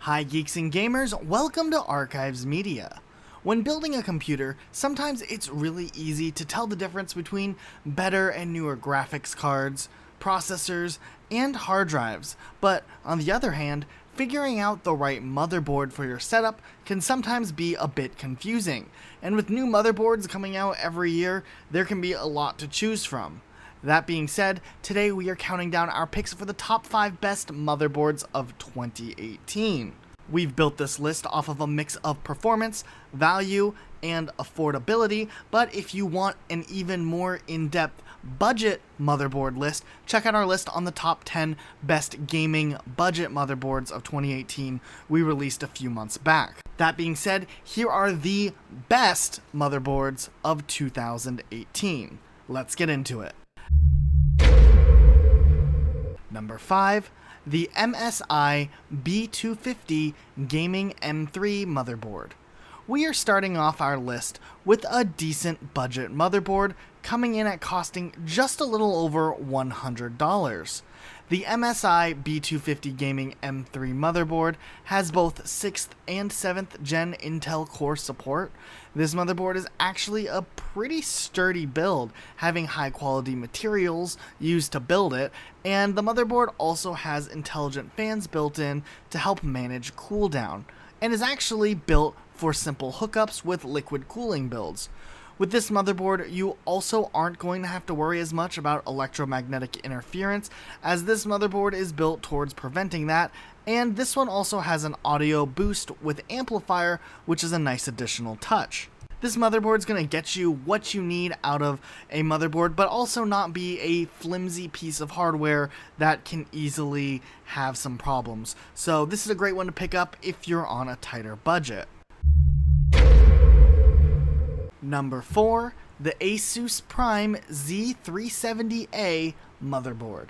Hi geeks and gamers, welcome to Archives Media. When building a computer, sometimes it's really easy to tell the difference between better and newer graphics cards, processors, and hard drives, but on the other hand, figuring out the right motherboard for your setup can sometimes be a bit confusing, and with new motherboards coming out every year, there can be a lot to choose from. That being said, today we are counting down our picks for the top 5 best motherboards of 2018. We've built this list off of a mix of performance, value, and affordability, but if you want an even more in-depth budget motherboard list, check out our list on the top 10 best gaming budget motherboards of 2018 we released a few months back. That being said, here are the best motherboards of 2018. Let's get into it. Number 5, the MSI B250 Gaming M3 motherboard. We are starting off our list with a decent budget motherboard coming in at costing just a little over $100. The MSI B250 Gaming M3 motherboard has both 6th and 7th gen Intel Core support. This motherboard is actually a pretty sturdy build, having high quality materials used to build it, and the motherboard also has intelligent fans built in to help manage cooldown, and is actually built for simple hookups with liquid cooling builds. With this motherboard, you also aren't going to have to worry as much about electromagnetic interference, as this motherboard is built towards preventing that, and this one also has an audio boost with amplifier, which is a nice additional touch. This motherboard is going to get you what you need out of a motherboard, but also not be a flimsy piece of hardware that can easily have some problems. So this is a great one to pick up if you're on a tighter budget. Number 4, the Asus Prime Z370A motherboard.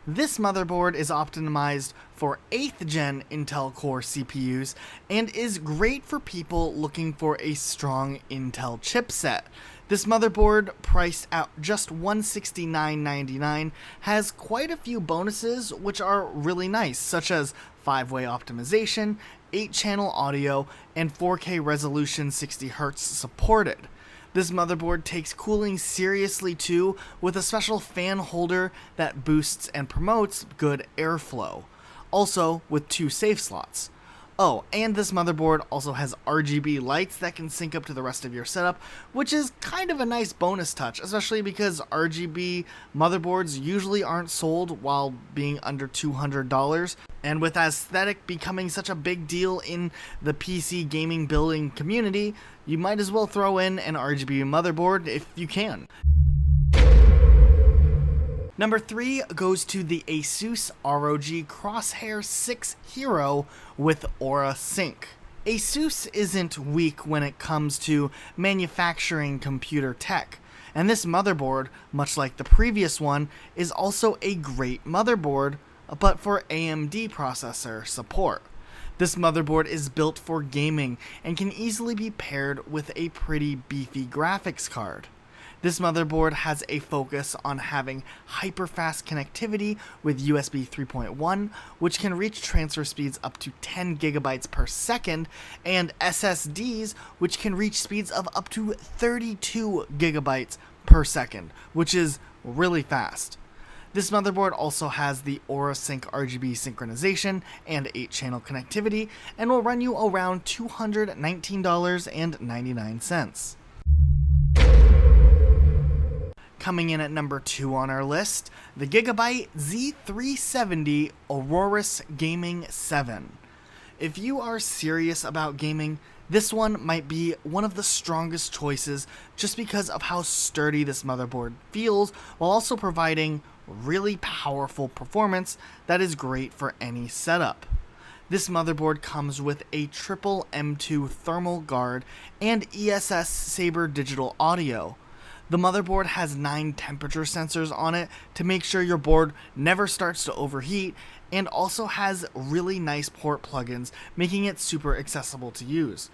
This motherboard is optimized for 8th gen Intel Core CPUs and is great for people looking for a strong Intel chipset. This motherboard, priced at just $169.99, has quite a few bonuses which are really nice, such as 5-way optimization, 8-channel audio, and 4K resolution 60Hz supported. This motherboard takes cooling seriously too, with a special fan holder that boosts and promotes good airflow. Also with 2 safe slots. Oh, and this motherboard also has RGB lights that can sync up to the rest of your setup, which is kind of a nice bonus touch, especially because RGB motherboards usually aren't sold while being under $200, and with aesthetic becoming such a big deal in the PC gaming building community, you might as well throw in an RGB motherboard if you can. Number 3 goes to the Asus ROG Crosshair 6 Hero with Aura Sync. Asus isn't weak when it comes to manufacturing computer tech, and this motherboard, much like the previous one, is also a great motherboard, but for AMD processor support. This motherboard is built for gaming and can easily be paired with a pretty beefy graphics card. This motherboard has a focus on having hyper-fast connectivity with USB 3.1, which can reach transfer speeds up to 10 gigabytes per second, and SSDs, which can reach speeds of up to 32 gigabytes per second, which is really fast. This motherboard also has the Aura Sync RGB synchronization and 8-channel connectivity, and will run you around $219.99. Coming in at number 2 on our list, the Gigabyte Z370 Aorus Gaming 7. If you are serious about gaming, this one might be one of the strongest choices just because of how sturdy this motherboard feels, while also providing really powerful performance that is great for any setup. This motherboard comes with a triple M2 thermal guard and ESS Sabre digital audio. The motherboard has 9 temperature sensors on it to make sure your board never starts to overheat, and also has really nice port plugins, making it super accessible to use.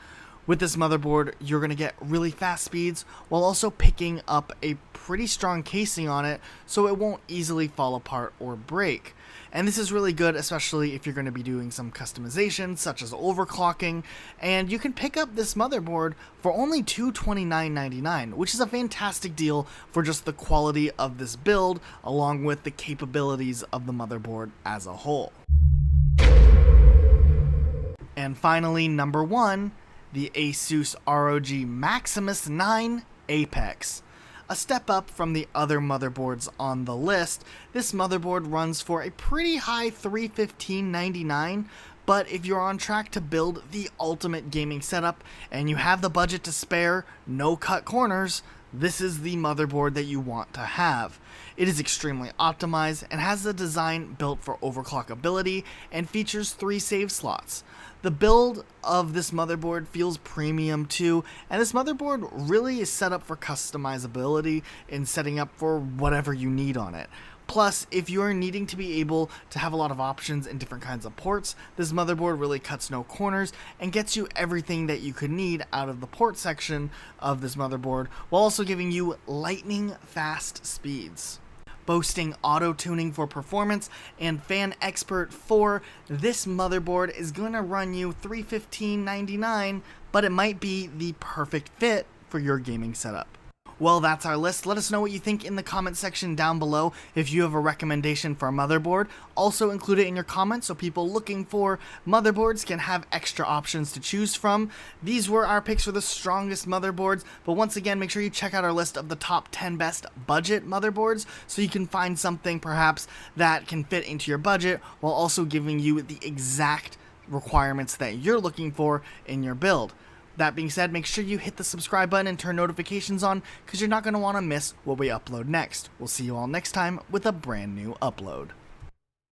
With this motherboard, you're going to get really fast speeds while also picking up a pretty strong casing on it so it won't easily fall apart or break. And this is really good, especially if you're going to be doing some customization such as overclocking, and you can pick up this motherboard for only $229.99, which is a fantastic deal for just the quality of this build along with the capabilities of the motherboard as a whole. And finally, number 1, the Asus ROG Maximus 9 Apex. A step up from the other motherboards on the list, this motherboard runs for a pretty high $315.99, but if you're on track to build the ultimate gaming setup and you have the budget to spare, no cut corners, this is the motherboard that you want to have. It is extremely optimized and has a design built for overclockability and features 3 save slots. The build of this motherboard feels premium too, and this motherboard really is set up for customizability in setting up for whatever you need on it. Plus, if you're needing to be able to have a lot of options in different kinds of ports, this motherboard really cuts no corners and gets you everything that you could need out of the port section of this motherboard, while also giving you lightning fast speeds. Boasting auto tuning for performance and fan expert 4, this motherboard is going to run you $315.99, but it might be the perfect fit for your gaming setup. Well, that's our list. Let us know what you think in the comment section down below. If you have a recommendation for a motherboard, also include it in your comments so people looking for motherboards can have extra options to choose from. These were our picks for the strongest motherboards, but once again, make sure you check out our list of the top 10 best budget motherboards so you can find something perhaps that can fit into your budget while also giving you the exact requirements that you're looking for in your build. That being said, make sure you hit the subscribe button and turn notifications on because you're not going to want to miss what we upload next. We'll see you all next time with a brand new upload.